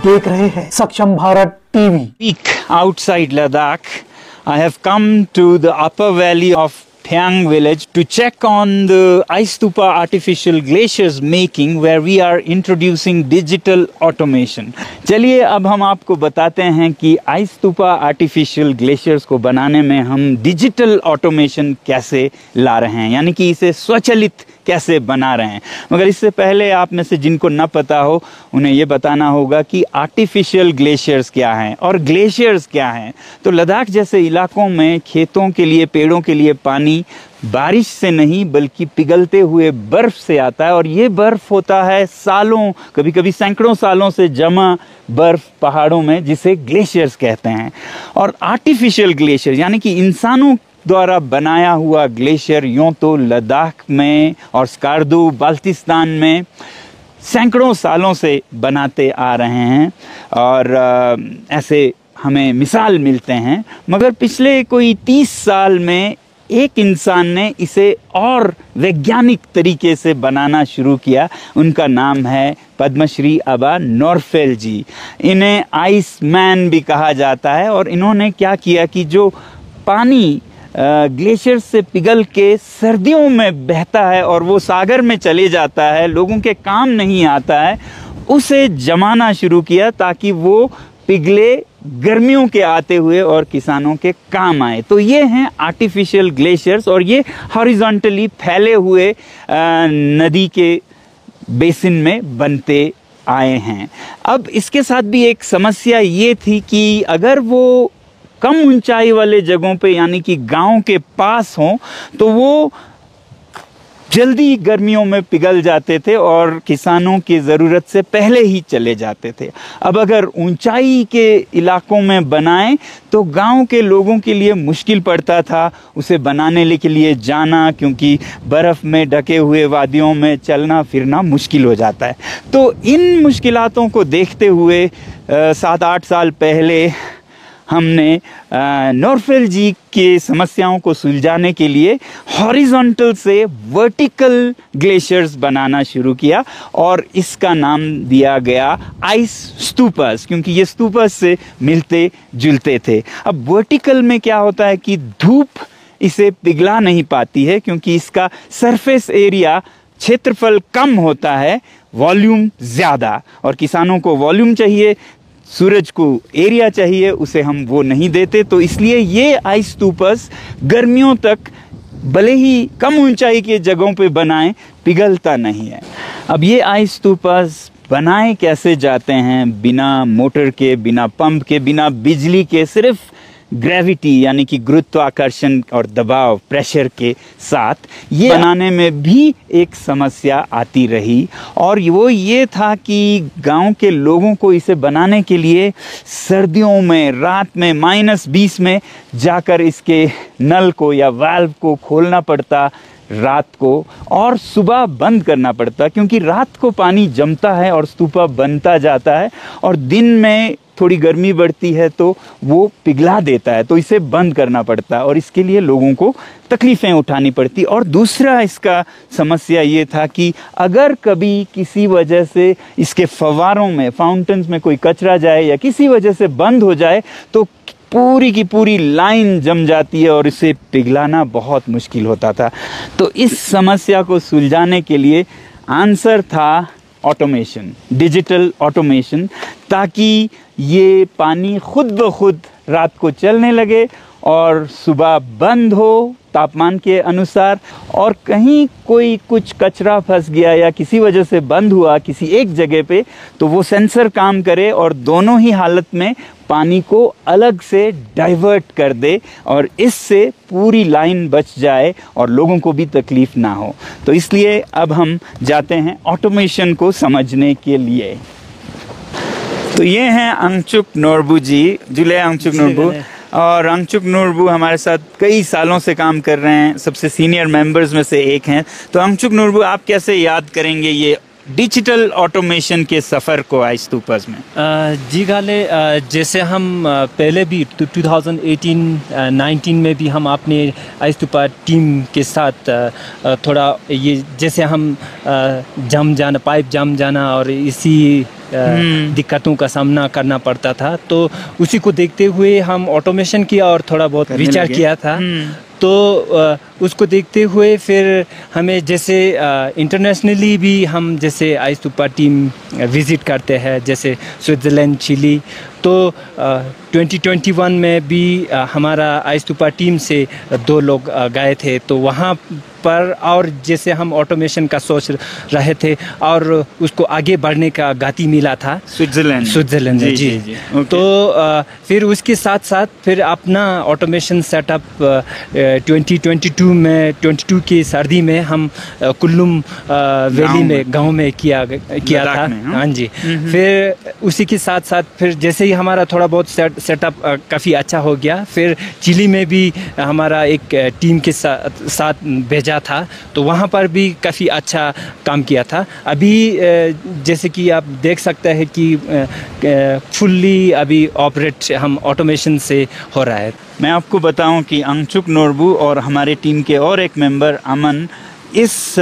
देख रहे हैं सक्षम Bharat TV. Peak outside Ladakh, I have come to the upper valley of Phyang village to check on the Ice Stupa artificial glaciers making, where we are introducing digital automation. चलिए अब हम आपको बताते हैं कि Ice Stupa artificial glaciers को बनाने में हम डिजिटल ऑटोमेशन कैसे ला रहे हैं, यानी कि इसे स्वचालित कैसे बना रहे हैं। मगर इससे पहले आप में से जिनको न पता हो उन्हें ये बताना होगा कि आर्टिफिशियल ग्लेशियर्स क्या हैं और ग्लेशियर्स क्या हैं। तो लद्दाख जैसे इलाकों में खेतों के लिए, पेड़ों के लिए पानी बारिश से नहीं बल्कि पिघलते हुए बर्फ से आता है, और ये बर्फ होता है सालों, कभी कभी सैकड़ों सालों से जमा बर्फ पहाड़ों में, जिसे ग्लेशियर्स कहते हैं। और आर्टिफिशियल ग्लेशियर यानी कि इंसानों द्वारा बनाया हुआ ग्लेशियर यूँ तो लद्दाख में और स्कार्दू बाल्टिस्तान में सैकड़ों सालों से बनाते आ रहे हैं, और ऐसे हमें मिसाल मिलते हैं। मगर पिछले कोई 30 साल में एक इंसान ने इसे और वैज्ञानिक तरीके से बनाना शुरू किया। उनका नाम है पद्मश्री अबा नॉरफेल जी। इन्हें आइस मैन भी कहा जाता है। और इन्होंने क्या किया कि जो पानी ग्लेशियर से पिघल के सर्दियों में बहता है और वो सागर में चले जाता है, लोगों के काम नहीं आता है, उसे जमाना शुरू किया ताकि वो पिघले गर्मियों के आते हुए और किसानों के काम आए। तो ये हैं आर्टिफिशियल ग्लेशियर्स, और ये हॉरिजॉन्टली फैले हुए नदी के बेसिन में बनते आए हैं। अब इसके साथ भी एक समस्या ये थी कि अगर वो कम ऊंचाई वाले जगहों पे यानी कि गांव के पास हों तो वो जल्दी गर्मियों में पिघल जाते थे और किसानों की ज़रूरत से पहले ही चले जाते थे। अब अगर ऊंचाई के इलाकों में बनाएं तो गांव के लोगों के लिए मुश्किल पड़ता था उसे बनाने के लिए जाना, क्योंकि बर्फ़ में ढके हुए वादियों में चलना फिरना मुश्किल हो जाता है। तो इन मुश्किलातों को देखते हुए 7-8 साल पहले हमने नॉरफेल जी के समस्याओं को सुलझाने के लिए हॉरिजॉन्टल से वर्टिकल ग्लेशियर्स बनाना शुरू किया, और इसका नाम दिया गया आइस स्तूपर्स, क्योंकि ये स्तूपर्स से मिलते जुलते थे। अब वर्टिकल में क्या होता है कि धूप इसे पिघला नहीं पाती है, क्योंकि इसका सरफेस एरिया, क्षेत्रफल कम होता है, वॉल्यूम ज़्यादा, और किसानों को वॉल्यूम चाहिए, सूरज को एरिया चाहिए, उसे हम वो नहीं देते। तो इसलिए ये आइस स्तूपर्स गर्मियों तक भले ही कम ऊंचाई के जगहों पे बनाएं, पिघलता नहीं है। अब ये आइस स्तूपर्स बनाए कैसे जाते हैं? बिना मोटर के, बिना पंप के, बिना बिजली के, सिर्फ ग्रेविटी यानी कि गुरुत्वाकर्षण और दबाव, प्रेशर के साथ ये बनाने में भी एक समस्या आती रही। और वो ये था कि गांव के लोगों को इसे बनाने के लिए सर्दियों में रात में -20 में जाकर इसके नल को या वाल्व को खोलना पड़ता रात को, और सुबह बंद करना पड़ता, क्योंकि रात को पानी जमता है और स्तूपा बनता जाता है, और दिन में थोड़ी गर्मी बढ़ती है तो वो पिघला देता है, तो इसे बंद करना पड़ता है, और इसके लिए लोगों को तकलीफ़ें उठानी पड़ती। और दूसरा इसका समस्या ये था कि अगर कभी किसी वजह से इसके फव्वारों में, फाउंटेन्स में कोई कचरा जाए या किसी वजह से बंद हो जाए तो पूरी की पूरी लाइन जम जाती है और इसे पिघलाना बहुत मुश्किल होता था। तो इस समस्या को सुलझाने के लिए आंसर था ऑटोमेशन, डिजिटल ऑटोमेशन, ताकि ये पानी खुद ब खुद रात को चलने लगे और सुबह बंद हो तापमान के अनुसार। और कहीं कोई कुछ कचरा फंस गया या किसी वजह से बंद हुआ किसी एक जगह पे, तो वो सेंसर काम करे और दोनों ही हालत में पानी को अलग से डाइवर्ट कर दे, और इससे पूरी लाइन बच जाए और लोगों को भी तकलीफ ना हो। तो इसलिए अब हम जाते हैं ऑटोमेशन को समझने के लिए। तो ये हैं अंगचुक नोरबू जी, जुले अंगचुक नोरबू। और अंगचुक नोरबू हमारे साथ कई सालों से काम कर रहे हैं, सबसे सीनियर मेंबर्स में से एक हैं। तो अंगचुक नोरबू, आप कैसे याद करेंगे ये डिजिटल ऑटोमेशन के सफ़र को आइस्तूपास में? जी गाले, जैसे हम पहले भी 2018-19 में भी हम अपने आइस्तूपा टीम के साथ थोड़ा ये जैसे हम पाइप जम जाना और इसी दिक्कतों का सामना करना पड़ता था, तो उसी को देखते हुए हम ऑटोमेशन किया और थोड़ा बहुत विचार किया था। तो उसको देखते हुए फिर हमें जैसे इंटरनेशनली भी हम जैसे आइस्तूपा टीम विज़िट करते हैं, जैसे स्विट्ज़रलैंड, चिली। तो 2021 में भी हमारा आइस्तूपा टीम से 2 लोग गए थे, तो वहाँ पर और जैसे हम ऑटोमेशन का सोच रहे थे और उसको आगे बढ़ने का गति मिला था स्विट्ज़रलैंड में। जी। तो फिर उसके साथ साथ फिर अपना ऑटोमेशन सेटअप 2022 में 22 की सर्दी में हम कुल्लुम वैली में गांव में किया था। हाँ जी। फिर उसी के साथ साथ फिर जैसे ही हमारा थोड़ा बहुत सेटअप काफ़ी अच्छा हो गया, फिर चिली में भी हमारा एक टीम के साथ भेजा था, तो वहाँ पर भी काफ़ी अच्छा काम किया था। अभी जैसे कि आप देख सकते हैं कि फुल्ली अभी ऑपरेट हम ऑटोमेशन से हो रहा है। मैं आपको बताऊं कि अंगचुक नोरबू और हमारे टीम के और एक मेंबर अमन इस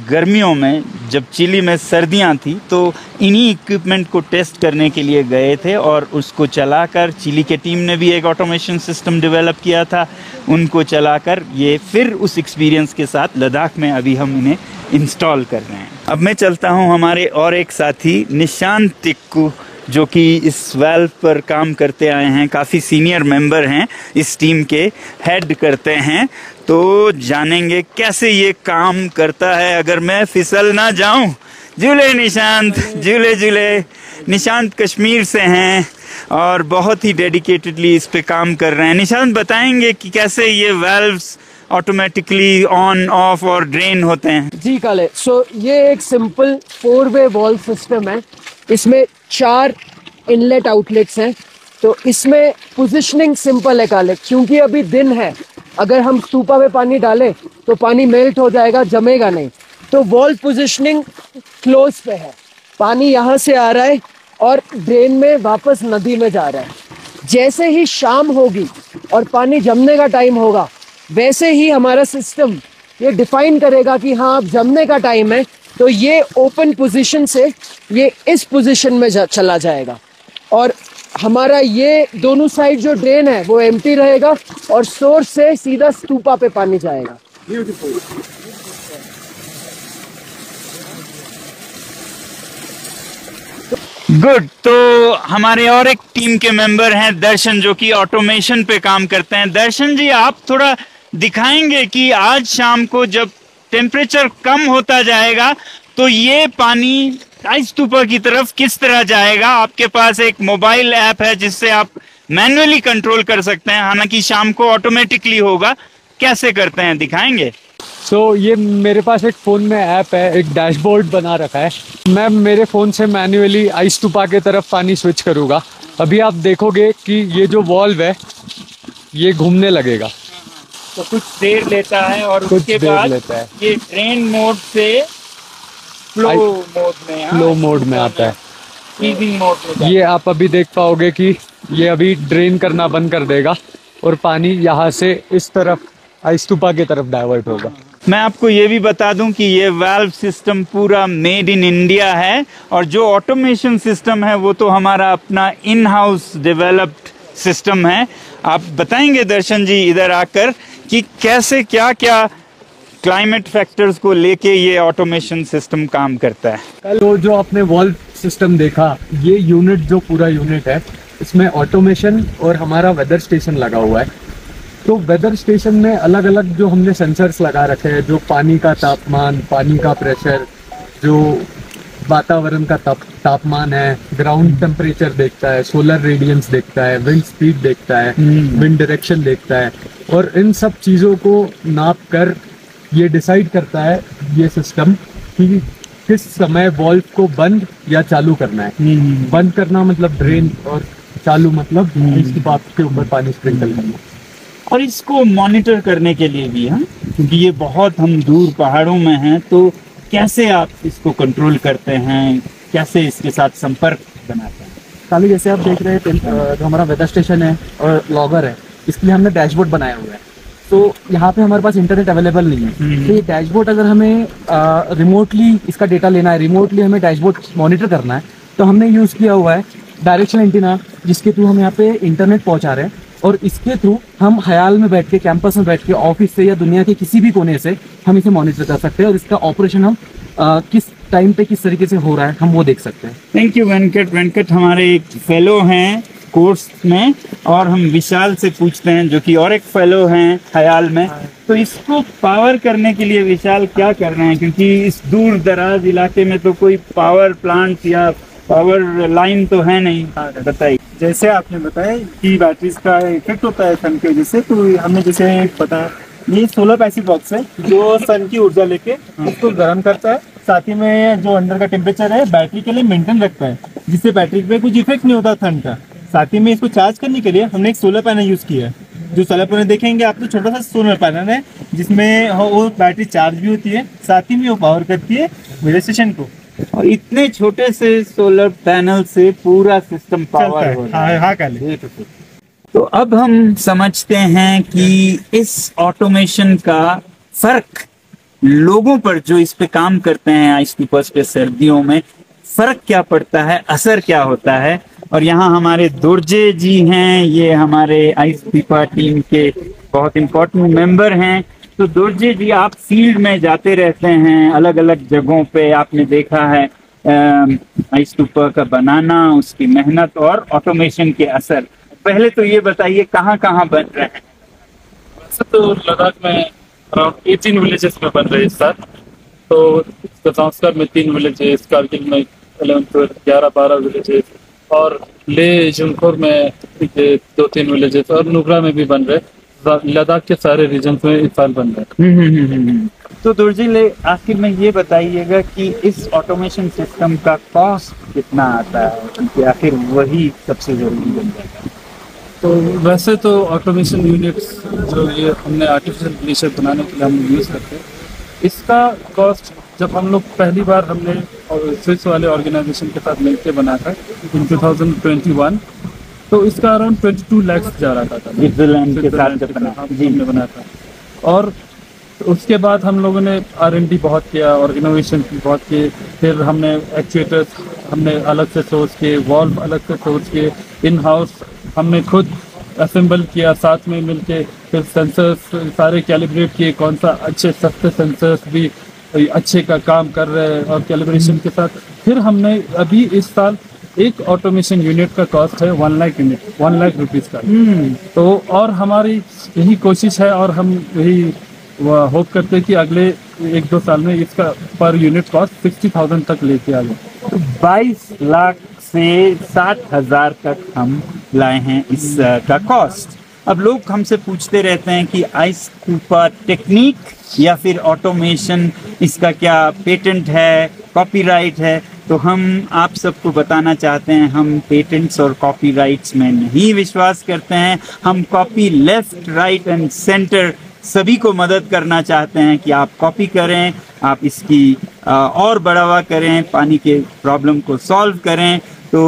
गर्मियों में जब चिली में सर्दियां थी तो इन्हीं इक्विपमेंट को टेस्ट करने के लिए गए थे और उसको चलाकर चिली के टीम ने भी एक ऑटोमेशन सिस्टम डेवलप किया था, उनको चलाकर ये फिर उस एक्सपीरियंस के साथ लद्दाख में अभी हम इन्हें इंस्टॉल कर रहे हैं। अब मैं चलता हूँ हमारे और एक साथी निशांत टिक्कू, जो कि इस वाल्व पर काम करते आए हैं, काफ़ी सीनियर मेंबर हैं इस टीम के, हेड करते हैं, तो जानेंगे कैसे ये काम करता है। अगर मैं फिसल ना जाऊं। झूले निशांत, झूले। निशांत कश्मीर से हैं और बहुत ही डेडिकेटेडली इस पे काम कर रहे हैं। निशांत बताएंगे कि कैसे ये वाल्व्स ऑटोमेटिकली ऑन ऑफ और ड्रेन होते हैं? जी काले, सो ये एक सिंपल 4-वे वॉल्व सिस्टम है। इसमें 4 इनलेट आउटलेट्स हैं, तो इसमें पोजीशनिंग सिंपल है काले, क्योंकि अभी दिन है। अगर हम स्तूपा में पानी डालें तो पानी मेल्ट हो जाएगा, जमेगा नहीं। तो वॉल्व पोजीशनिंग क्लोज पे है, पानी यहाँ से आ रहा है और ड्रेन में वापस नदी में जा रहा है। जैसे ही शाम होगी और पानी जमने का टाइम होगा, वैसे ही हमारा सिस्टम ये डिफाइन करेगा कि हाँ अब जमने का टाइम है, तो ये ओपन पोजीशन से ये इस पोजीशन में चला जाएगा और हमारा ये दोनों साइड जो ड्रेन है वो एम्प्टी रहेगा और सोर्स से सीधा स्तूपा पे पानी जाएगा। ब्यूटीफुल। गुड। तो हमारे और एक टीम के मेंबर हैं दर्शन, जो कि ऑटोमेशन पे काम करते हैं। दर्शन जी, आप थोड़ा दिखाएंगे कि आज शाम को जब टेम्परेचर कम होता जाएगा तो ये पानी आइस्तूपा की तरफ किस तरह जाएगा? आपके पास एक मोबाइल ऐप है जिससे आप मैन्युअली कंट्रोल कर सकते हैं, हालांकि शाम को ऑटोमेटिकली होगा। कैसे करते हैं, दिखाएंगे? ये मेरे पास एक फ़ोन में ऐप है, एक डैशबोर्ड बना रखा है। मैं मेरे फ़ोन से मैन्युअली आइस्तूपा के तरफ पानी स्विच करूँगा। अभी आप देखोगे कि ये जो वॉल्व है ये घूमने लगेगा, तो कुछ देर लेता है और उसके बाद ये ड्रेन मोड से फ्लो मोड में आता है, फ्रीजिंग मोड में। ये आप अभी देख पाओगे कि ये अभी ड्रेन करना बंद कर देगा और पानी यहाँ से इस तरफ आइस्तूपा की तरफ डाइवर्ट होगा। मैं आपको ये भी बता दूं कि ये वाल्व सिस्टम पूरा मेड इन इंडिया है और जो ऑटोमेशन सिस्टम है वो तो हमारा अपना इन हाउस डेवलप्ड सिस्टम है। आप बताएंगे दर्शन जी इधर आकर कि कैसे क्या क्या क्लाइमेट फैक्टर्स को लेके ये ऑटोमेशन सिस्टम काम करता है? तो जो आपने वॉल्व सिस्टम देखा, ये यूनिट जो पूरा यूनिट है, इसमें ऑटोमेशन और हमारा वेदर स्टेशन लगा हुआ है। तो वेदर स्टेशन में अलग अलग जो हमने सेंसर्स लगा रखे हैं, जो पानी का तापमान, पानी का प्रेशर, जो वातावरण का तापमान है, ग्राउंड टेम्परेचर देखता है, सोलर रेडियंस देखता है, विंड स्पीड देखता है, विंड डायरेक्शन देखता है, और इन सब चीज़ों को नाप कर ये डिसाइड करता है ये सिस्टम कि किस समय वॉल्व को बंद या चालू करना है। बंद करना मतलब ड्रेन और चालू मतलब इसकी बात के ऊपर पानी स्प्रिंकल करना। और इसको मॉनिटर करने के लिए भी, हाँ, क्योंकि ये बहुत हम दूर पहाड़ों में हैं, तो कैसे आप इसको कंट्रोल करते हैं, कैसे इसके साथ संपर्क बनाते हैं? खाली जैसे आप देख रहे हैं जो हमारा वेदर स्टेशन है और लॉगर है, इसके लिए हमने डैशबोर्ड बनाया हुआ है। तो यहाँ पे हमारे पास इंटरनेट अवेलेबल नहीं है, तो ये डैशबोर्ड अगर हमें रिमोटली इसका डेटा लेना है, रिमोटली हमें डैशबोर्ड मॉनिटर करना है, तो हमने यूज़ किया हुआ है डायरेक्शनल एंटीना, जिसके थ्रू हम यहाँ पे इंटरनेट पहुँचा रहे हैं। और इसके थ्रू हम ख्याल में बैठ के, कैंपस में बैठ के, ऑफिस से या दुनिया के किसी भी कोने से हम इसे मॉनिटर कर सकते हैं और इसका ऑपरेशन हम किस टाइम पे किस तरीके से हो रहा है हम वो देख सकते हैं। Thank you Venkat. वेंकट हमारे एक फेलो हैं कोर्स में, और हम विशाल से पूछते हैं जो कि और एक फेलो हैं ख्याल में। तो इसको पावर करने के लिए विशाल क्या कर रहे हैं, क्योंकि इस दूर दराज इलाके में तो कोई पावर प्लांट या पावर लाइन तो है नहीं, बताइए। जैसे आपने बताया कि बैटरीज का इफेक्ट होता है सन की वजह से, तो हमने जैसे पता ये सोलर पैसिव बॉक्स है जो सन की ऊर्जा लेके उसको गर्म करता है, साथ ही में जो अंदर का टेम्परेचर है बैटरी के लिए मेंटेन रखता है, जिससे बैटरी पे कुछ इफेक्ट नहीं होता ठंड का। साथ ही में इसको चार्ज करने के लिए हमने एक सोलर पैनल यूज किया है। जो सोलर पैनल देखेंगे आप, तो छोटा सा सोलर पैनल है जिसमें वो बैटरी चार्ज भी होती है, साथ ही में वो पावर करती है वेदर स्टेशन को। और इतने छोटे से सोलर पैनल से पूरा सिस्टम पावर हो रहा है। हाँ काले। तो अब हम समझते हैं कि इस ऑटोमेशन का फर्क लोगों पर जो इस पे काम करते हैं आइस कीपर्स पे सर्दियों में, फर्क क्या पड़ता है, असर क्या होता है। और यहाँ हमारे दुर्जे जी हैं, ये हमारे आइस कीपर टीम के बहुत इम्पोर्टेंट मेंबर हैं। तो दुर्जे जी, आप फील्ड में जाते रहते हैं अलग अलग जगहों पे, आपने देखा है आइस कीपर का बनाना, उसकी मेहनत और ऑटोमेशन के असर। पहले तो ये बताइए कहाँ कहाँ बन रहे हैं? वैसे तो लद्दाख में अराउंड 18 विलेजेस में बन रहे हैं इस साल। तो कजाख्स्तान में 3 विलेजेस, कारगिल में 11-12 विलेजेस, और ले जुनखोर में 2-3 विलेजेस, और नुब्रा में भी बन रहे। लद्दाख के सारे रीजन में इस साल बन रहे हैं। तो दुर्जिले, आखिर में ये बताइएगा कि इस ऑटोमेशन सिस्टम का कॉस्ट कितना आता है, क्योंकि आखिर वही सबसे जरूरी बन जाता है। तो वैसे तो ऑटोमेशन यूनिट्स जो ये हमने आर्टिफिशियल ग्लेशियर बनाने के लिए हम यूज़ करते हैं, इसका कॉस्ट जब हम लोग पहली बार हमने स्विस वाले ऑर्गेनाइजेशन के साथ मिलकर बनाया था इन 2021, तो इसका अराउंड 22 लाख जा रहा था। स्विट्जरलैंड के साथ जब हमने बनाया था। और उसके बाद हम लोगों ने R&D बहुत किया, ऑर्गेनाइजेशन बहुत किए। फिर हमने एक्चुएटर्स हमने अलग से सोच के, वॉल्व अलग से सोच के, इन हाउस हमने खुद असेंबल किया साथ में मिलके। फिर सेंसर्स सारे कैलिब्रेट किए, कौन सा अच्छे सस्ते सेंसर्स भी अच्छे का काम कर रहे हैं और कैलिब्रेशन के साथ। फिर हमने अभी इस साल एक ऑटोमेशन यूनिट का कॉस्ट है 1 लाख यूनिट, 1 लाख रुपीज़ का। तो और हमारी यही कोशिश है और हम यही होप करते हैं कि अगले 1-2 साल में इसका पर यूनिट कॉस्ट 60,000 तक लेके आ जाए। तो 22 लाख से 60,000 तक हम लाए हैं इसका कॉस्ट। अब लोग हमसे पूछते रहते हैं कि आइस कीपर टेक्निक या फिर ऑटोमेशन, इसका क्या पेटेंट है, कॉपीराइट है? तो हम आप सबको बताना चाहते हैं, हम पेटेंट्स और कॉपीराइट्स में नहीं विश्वास करते हैं। हम copy left, right and centre सभी को मदद करना चाहते हैं कि आप कॉपी करें, आप इसकी और बढ़ावा करें, पानी के प्रॉब्लम को सॉल्व करें। तो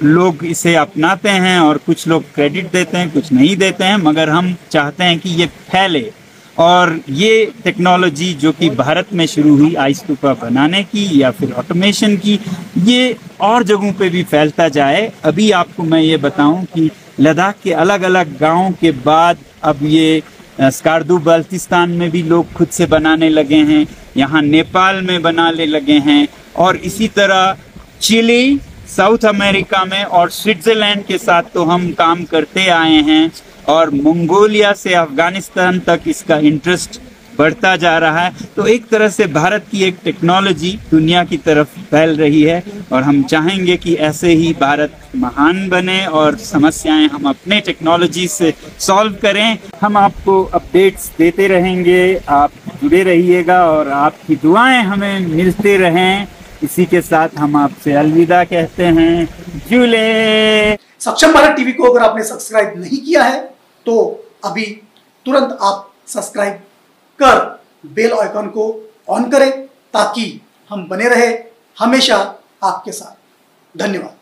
लोग इसे अपनाते हैं और कुछ लोग क्रेडिट देते हैं, कुछ नहीं देते हैं, मगर हम चाहते हैं कि ये फैले और ये टेक्नोलॉजी जो कि भारत में शुरू हुई आइस कीपर बनाने की या फिर ऑटोमेशन की, ये और जगहों पे भी फैलता जाए। अभी आपको मैं ये बताऊं कि लद्दाख के अलग अलग गांवों के बाद अब ये स्कार्दू बल्तिस्तान में भी लोग खुद से बनाने लगे हैं, यहाँ नेपाल में बनाने लगे हैं, और इसी तरह चिली, साउथ अमेरिका में और स्विट्जरलैंड के साथ तो हम काम करते आए हैं, और मंगोलिया से अफगानिस्तान तक इसका इंटरेस्ट बढ़ता जा रहा है। तो एक तरह से भारत की एक टेक्नोलॉजी दुनिया की तरफ फैल रही है, और हम चाहेंगे कि ऐसे ही भारत महान बने और समस्याएं हम अपने टेक्नोलॉजी से सॉल्व करें। हम आपको अपडेट्स देते रहेंगे, आप जुड़े रहिएगा और आपकी दुआएं हमें मिलते रहें। इसी के साथ हम आपसे अलविदा कहते हैं। जुले सक्षम भारत टीवी को अगर आपने सब्सक्राइब नहीं किया है तो अभी तुरंत आप सब्सक्राइब कर बेल आइकन को ऑन करें ताकि हम बने रहे हमेशा आपके साथ। धन्यवाद।